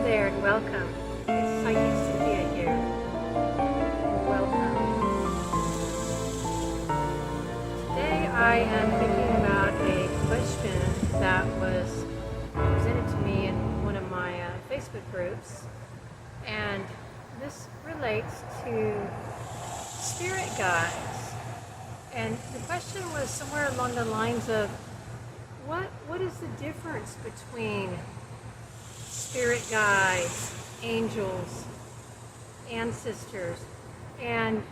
there and welcome. It's Psychic Cynthia here. Welcome. Today I am thinking about a question that was presented to me in one of my Facebook groups, and this relates to spirit guides. And the question was somewhere along the lines of, what is the difference between spirit guides, angels, ancestors, and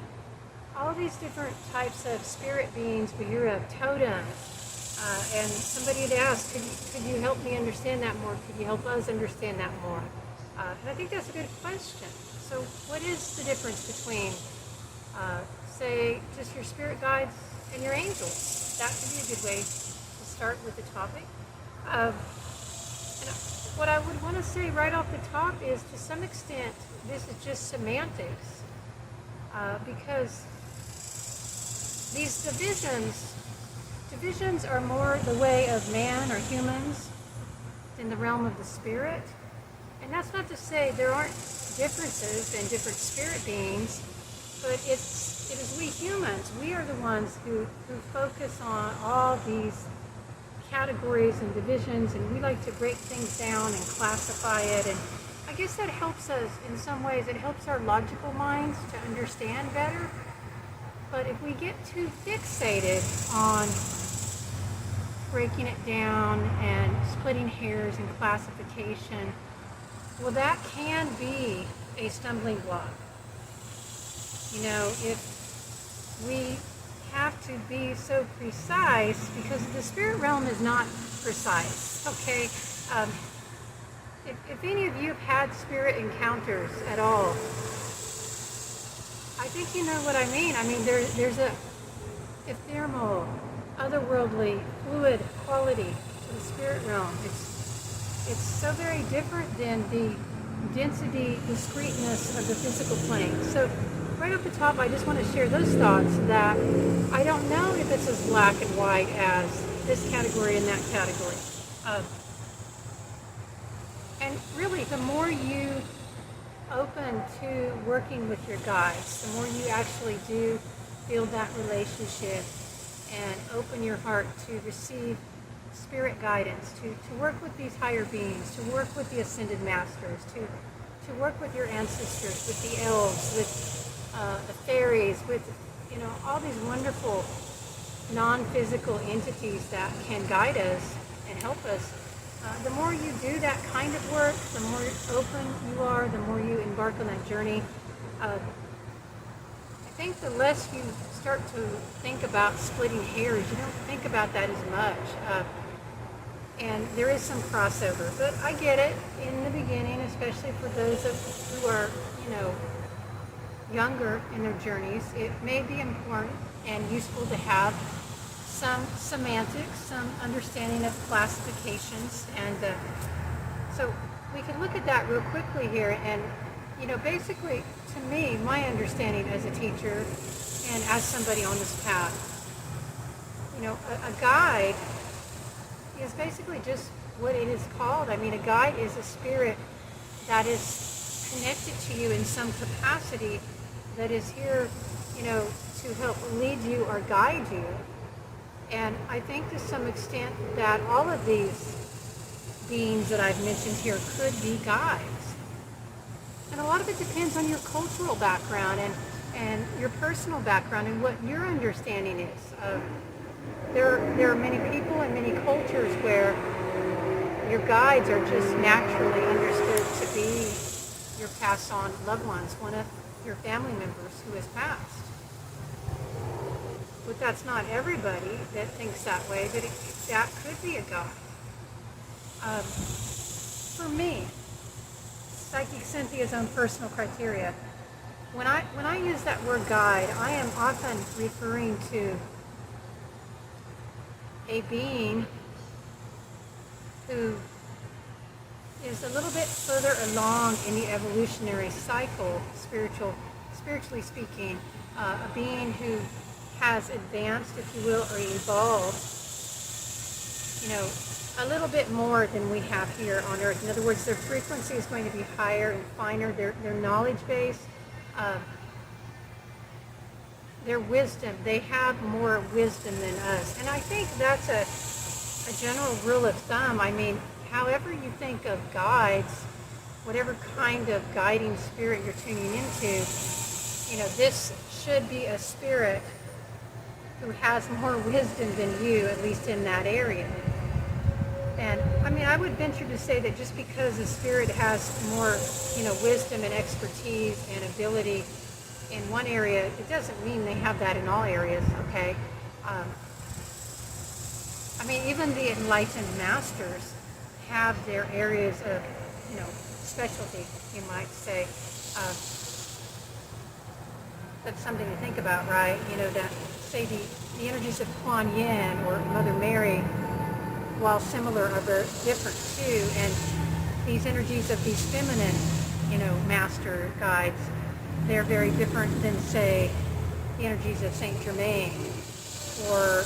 all these different types of spirit beings? We hear of totems, and somebody had asked, could you help me understand that more? Could you help us understand that more? And I think that's a good question. So what is the difference between, say, just your spirit guides and your angels? That could be a good way to start with the topic. And what I would want to say right off the top is, to some extent, this is just semantics, because these divisions are more the way of man or humans in the realm of the spirit. And that's not to say there aren't differences in different spirit beings, but it is we humans, we are the ones who focus on all these categories and divisions, and we like to break things down and classify it. And I guess that helps us in some ways. It helps our logical minds to understand better. But if we get too fixated on breaking it down and splitting hairs and classification, well, that can be a stumbling block. You know, if we have to be so precise, because the spirit realm is not precise, okay? If any of you have had spirit encounters at all, I think you know what I mean. I mean, there's a ephemeral, otherworldly, fluid quality to the spirit realm. It's so very different than the density, discreteness of the physical plane. So right off the top, I just want to share those thoughts that I don't know if it's as black and white as this category and that category. And really, the more you open to working with your guides, the more you actually do build that relationship and open your heart to receive spirit guidance, to work with these higher beings, to work with the ascended masters, to work with your ancestors, with the elves, with the fairies, with, you know, all these wonderful non-physical entities that can guide us and help us. The more you do that kind of work, the more open you are, the more you embark on that journey. I think the less you start to think about splitting hairs, you don't think about that as much. And there is some crossover, but I get it in the beginning, especially for those who are, you know, younger in their journeys. It may be important and useful to have some semantics, some understanding of classifications, and so we can look at that real quickly here. And, you know, basically, to me, my understanding as a teacher and as somebody on this path, you know, a guide is basically just what it is called. I mean, a guide is a spirit that is connected to you in some capacity, that is here, you know, to help lead you or guide you. And I think to some extent that all of these beings that I've mentioned here could be guides. And a lot of it depends on your cultural background and your personal background and what your understanding is. There are many people and many cultures where your guides are just naturally understood to be your passed on loved ones, one of your family members who has passed. But that's not everybody that thinks that way, but that could be a guide. For me, Psychic Cynthia's own personal criteria, when I use that word guide, I am often referring to a being who is a little bit further along in the evolutionary cycle, spiritually speaking, a being who has advanced, if you will, or evolved, you know, a little bit more than we have here on Earth. In other words, their frequency is going to be higher and finer. Their knowledge base, their wisdom, they have more wisdom than us. And I think that's a general rule of thumb. I mean, however you think of guides, whatever kind of guiding spirit you're tuning into, this should be a spirit who has more wisdom than you, at least in that area. And I mean, I would venture to say that just because a spirit has more, wisdom and expertise and ability in one area, it doesn't mean they have that in all areas, okay? I mean, even the enlightened masters have their areas of, specialty, you might say. That's something to think about, right? That say the energies of Kuan Yin or Mother Mary, while similar, are very different too. And these energies of these feminine, master guides, they're very different than, say, the energies of Saint Germain. Or,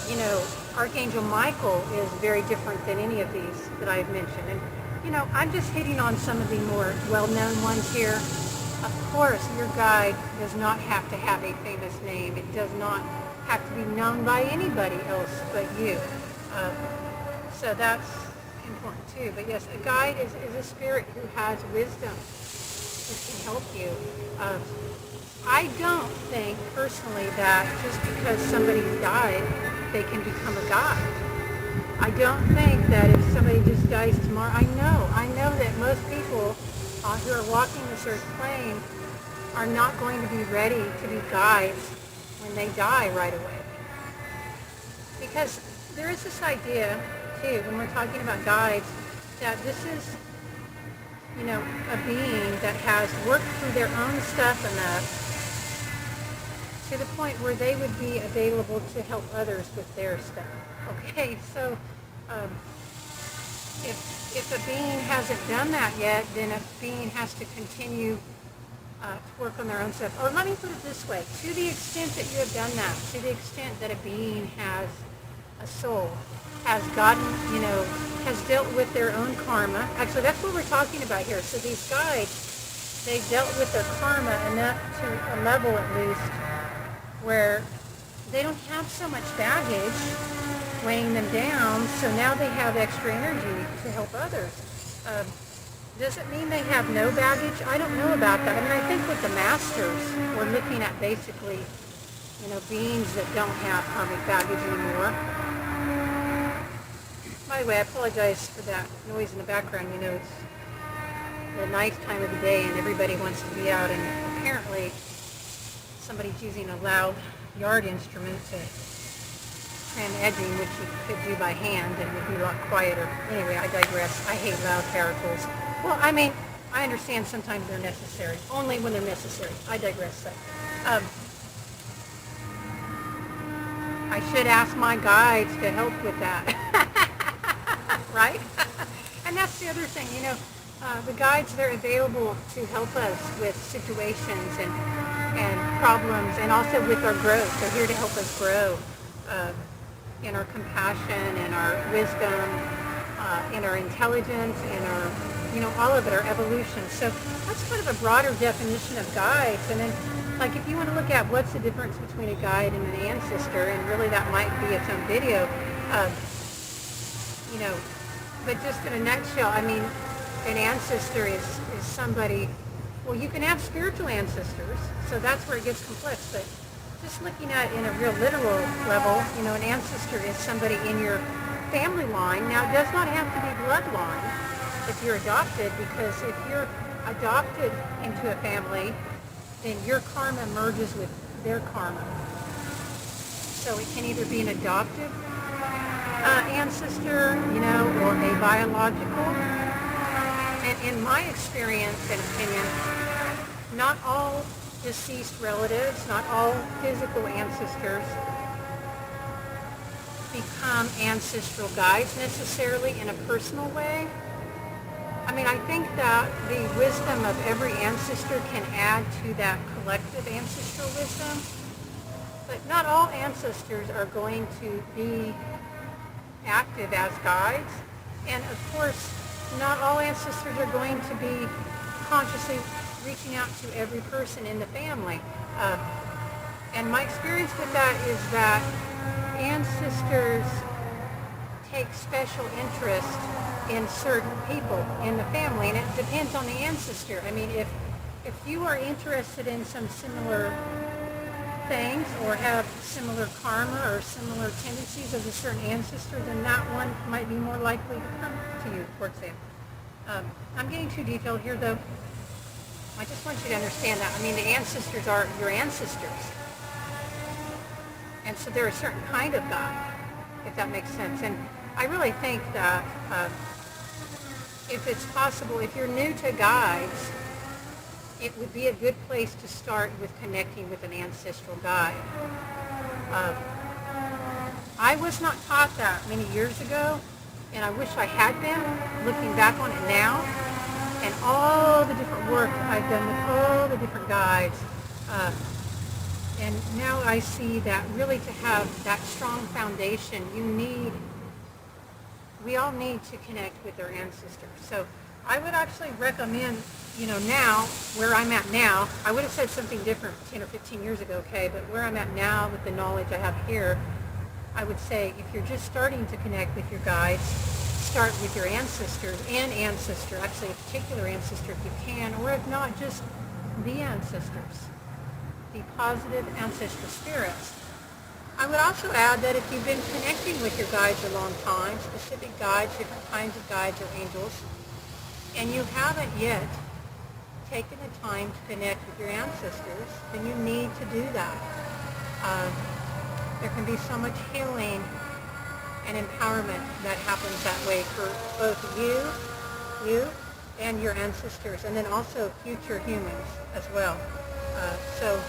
Archangel Michael is very different than any of these that I've mentioned. And, I'm just hitting on some of the more well-known ones here. Of course, your guide does not have to have a famous name. It does not have to be known by anybody else but you. So that's important too. But yes, a guide is a spirit who has wisdom, who can help you. I don't think personally that just because somebody died, they can become a guide. I don't think that if somebody just dies tomorrow, I know that most people who are walking this earth plane are not going to be ready to be guides when they die right away. Because there is this idea, too, when we're talking about guides, that this is, a being that has worked through their own stuff enough to the point where they would be available to help others with their stuff. Okay, so if a being hasn't done that yet, then a being has to continue to work on their own stuff. Or let me put it this way, to the extent that you have done that, to the extent that a being has a soul, has gotten, has dealt with their own karma. Actually, that's what we're talking about here. So these guides, they've dealt with their karma enough to a level at least where they don't have so much baggage weighing them down, so now they have extra energy to help others. Does it mean they have no baggage? I don't know about that. I mean, I think with the masters, we're looking at basically, beings that don't have karmic baggage anymore. By the way, I apologize for that noise in the background. It's the night time of the day and everybody wants to be out, and apparently somebody's using a loud yard instrument to trim edging, which you could do by hand and would be a lot quieter. Anyway, I digress. I hate loud power tools. Well, I mean, I understand sometimes they're necessary. Only when they're necessary. I digress. So, I should ask my guides to help with that. Right? And that's the other thing, the guides, they're available to help us with situations and problems, and also with our growth. They're here to help us grow in our compassion, in our wisdom, in our intelligence, in our, all of it, our evolution. So that's kind of a broader definition of guides. And then, like, if you want to look at what's the difference between a guide and an ancestor, and really that might be its own video, but just in a nutshell, I mean, an ancestor is somebody, well, you can have spiritual ancestors, so that's where it gets complex, but just looking at it in a real literal level, an ancestor is somebody in your family line. Now, it does not have to be bloodline if you're adopted, because if you're adopted into a family, then your karma merges with their karma. So it can either be an adoptive ancestor, or a biological. And in my experience and opinion, not all deceased relatives, not all physical ancestors become ancestral guides necessarily in a personal way. I mean, I think that the wisdom of every ancestor can add to that collective ancestral wisdom, but not all ancestors are going to be active as guides. And of course, not all ancestors are going to be consciously reaching out to every person in the family. And my experience with that is that ancestors take special interest in certain people in the family, and it depends on the ancestor. I mean, if you are interested in some similar things or have similar karma or similar tendencies as a certain ancestor, then that one might be more likely to come to you, for example. I'm getting too detailed here, though. I just want you to understand that. I mean, the ancestors are your ancestors. And so they're a certain kind of God, if that makes sense. And I really think that if it's possible, if you're new to guides, it would be a good place to start with connecting with an ancestral guide. I was not taught that many years ago, and I wish I had been, looking back on it now, and all the different work I've done with all the different guides. And now I see that really to have that strong foundation, we all need to connect with our ancestors. So I would actually recommend, now, where I'm at now, I would have said something different 10 or 15 years ago, okay, but where I'm at now with the knowledge I have here, I would say if you're just starting to connect with your guides, start with your ancestors, an ancestor, actually a particular ancestor if you can, or if not, just the ancestors, the positive ancestral spirits. I would also add that if you've been connecting with your guides a long time, specific guides, different kinds of guides or angels, and you haven't yet taken the time to connect with your ancestors, then you need to do that. There can be so much healing and empowerment that happens that way for both you and your ancestors, and then also future humans as well. So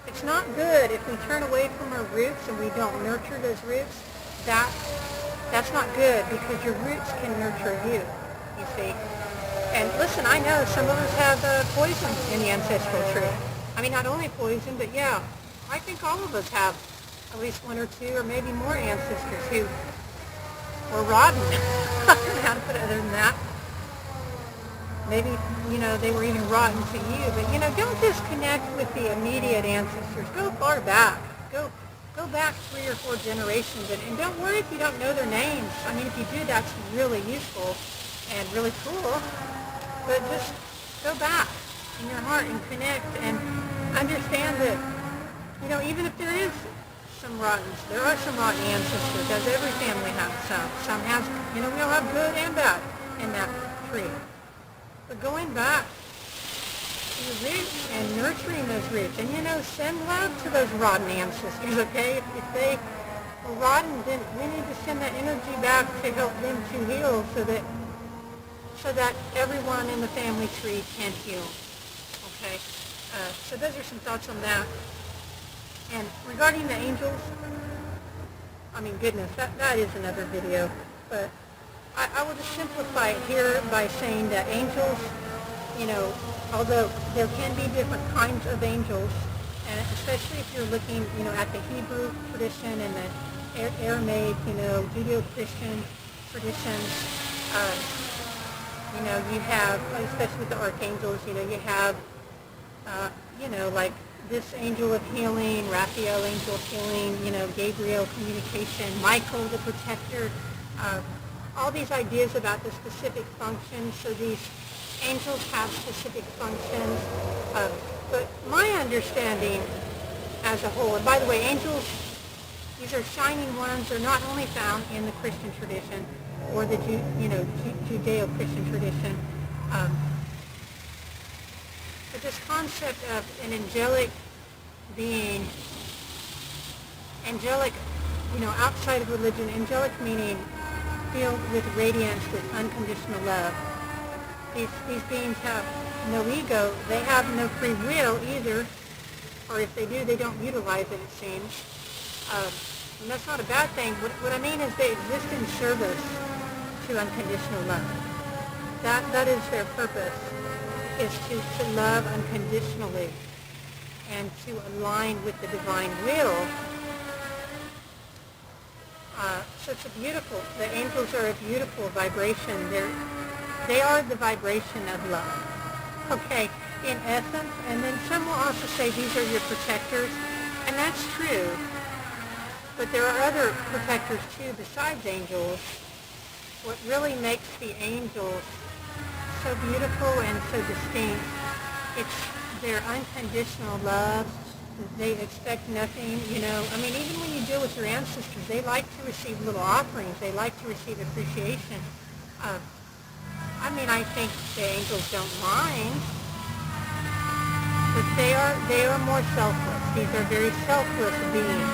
it's not good if we turn away from our roots and we don't nurture those roots. That's not good, because your roots can nurture you see. And listen, I know some of us have poison in the ancestral tree. I mean, not only poison, but yeah, I think all of us have at least one or two or maybe more ancestors who were rotten. I don't know how to put it other than that. Maybe, they were even rotten to you. But, don't just connect with the immediate ancestors. Go far back. Go back 3 or 4 generations. And don't worry if you don't know their names. I mean, if you do, that's really useful and really cool. But just go back in your heart and connect and understand that, even if there is some rottenness, there are some rotten ancestors, as every family has some. Some has, we all have good and bad in that tree. But going back to the roots and nurturing those roots, and send love to those rotten ancestors, okay? If they were rotten, then we need to send that energy back to help them to heal, so that everyone in the family tree can heal. Okay, so those are some thoughts on that. And regarding the angels, I mean, goodness, that is another video. But I will just simplify it here by saying that angels, although there can be different kinds of angels, and especially if you're looking, at the Hebrew tradition and the Aramaic, Judeo-Christian traditions, you have, especially with the archangels, you have, like this angel of healing, Raphael, angel of healing, Gabriel, communication, Michael, the protector, all these ideas about the specific functions. So these angels have specific functions. But my understanding as a whole, and by the way, angels, these are shining ones. They're not only found in the Christian tradition or the Judeo-Christian tradition, but this concept of an angelic being, angelic, outside of religion, angelic meaning filled with radiance, with unconditional love. These beings have no ego. They have no free will either, or if they do, they don't utilize it, it seems. And that's not a bad thing. What I mean is they exist in service to unconditional love. That is their purpose, is to love unconditionally and to align with the divine will. So it's the angels are a beautiful vibration. They are the vibration of love. Okay, in essence, and then some will also say these are your protectors, and that's true. But there are other protectors too besides angels. What really makes the angels so beautiful and so distinct, it's their unconditional love. They expect nothing, I mean, even when you deal with your ancestors, they like to receive little offerings. They like to receive appreciation. I think the angels don't mind, but they are more selfless. These are very selfless beings.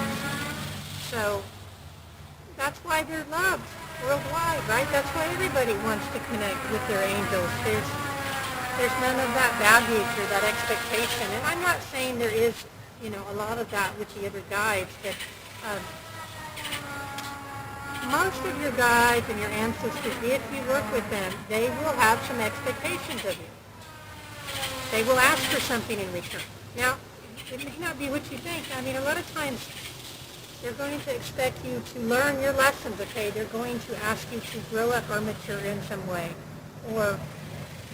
So that's why they're loved worldwide, right? That's why everybody wants to connect with their angels. There's none of that baggage or that expectation. And I'm not saying there is, a lot of that with the other guides, but most of your guides and your ancestors, if you work with them, they will have some expectations of you. They will ask for something in return. Now, it may not be what you think. A lot of times they're going to expect you to learn your lessons, okay? They're going to ask you to grow up or mature in some way. Or,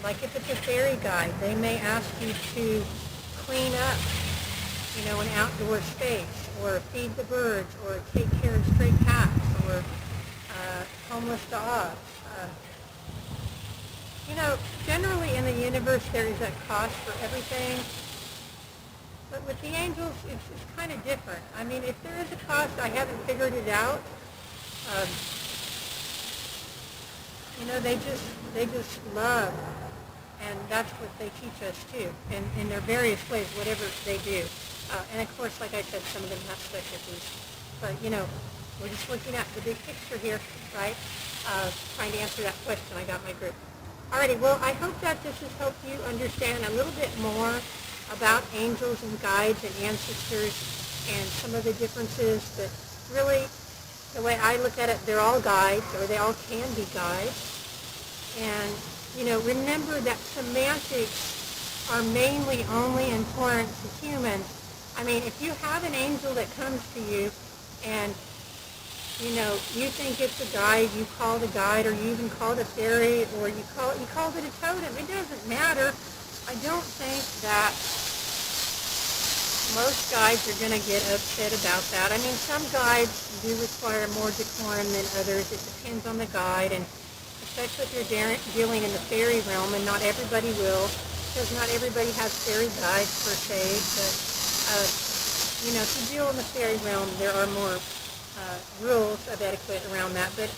like if it's a fairy guide, they may ask you to clean up, an outdoor space, or feed the birds, or take care of stray cats, or homeless dogs. Generally in the universe there is a cost for everything. But with the angels, it's kind of different. If there is a cost, I haven't figured it out. They just love, and that's what they teach us too, in their various ways, whatever they do. And of course, like I said, some of them have specialties. But we're just looking at the big picture here, right? Trying to answer that question. I got my group. Alrighty. Well, I hope that this has helped you understand a little bit more about angels and guides and ancestors and some of the differences. But really, the way I look at it, they're all guides, or they all can be guides. And, remember that semantics are mainly only important to humans. If you have an angel that comes to you and, you think it's a guide, you call it a guide, or you even call it a fairy, or you called it a totem, it doesn't matter. I don't think that most guides are going to get upset about that. Some guides do require more decorum than others. It depends on the guide, and especially if you're dealing in the fairy realm, and not everybody will, because not everybody has fairy guides per se. But if you deal in the fairy realm, there are more rules of etiquette around that. But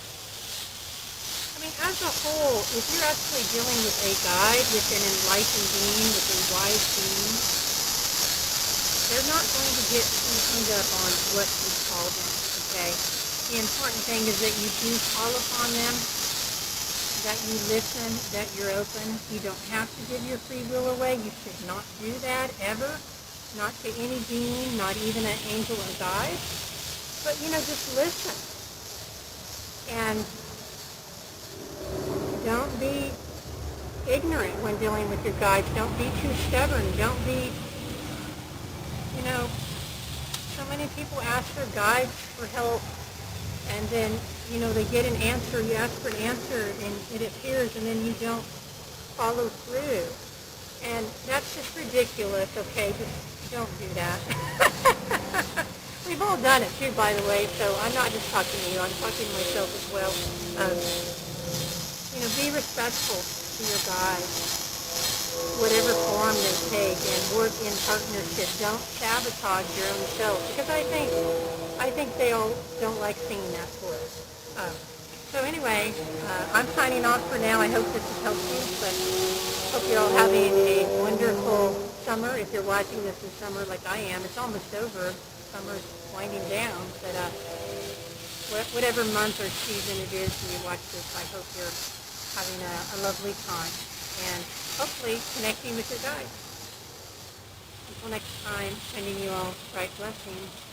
as a whole, if you're actually dealing with a guide, with an enlightened being, with a wise being, they're not going to get too hung up on what you call them, okay? The important thing is that you do call upon them, that you listen, that you're open. You don't have to give your free will away. You should not do that, ever. Not to any being, not even an angel or guide. But, just listen. And don't be ignorant when dealing with your guides. Don't be too stubborn. Don't be, so many people ask their guides for help, and then, they get an answer. You ask for an answer, and it appears, and then you don't follow through. And that's just ridiculous, okay? Just don't do that. We've all done it too, by the way, so I'm not just talking to you. I'm talking to myself as well. Be respectful to your guides, whatever form they take, and work in partnership. Don't sabotage your own self, because I think they all don't like seeing that for us. So anyway, I'm signing off for now. I hope this has helped you, but hope you're all having a wonderful summer. If you're watching this in summer like I am, it's almost over. Summer's winding down, but whatever month or season it is when you watch this, I hope you're having a lovely time and hopefully connecting with your guides. Until next time, sending you all bright blessings.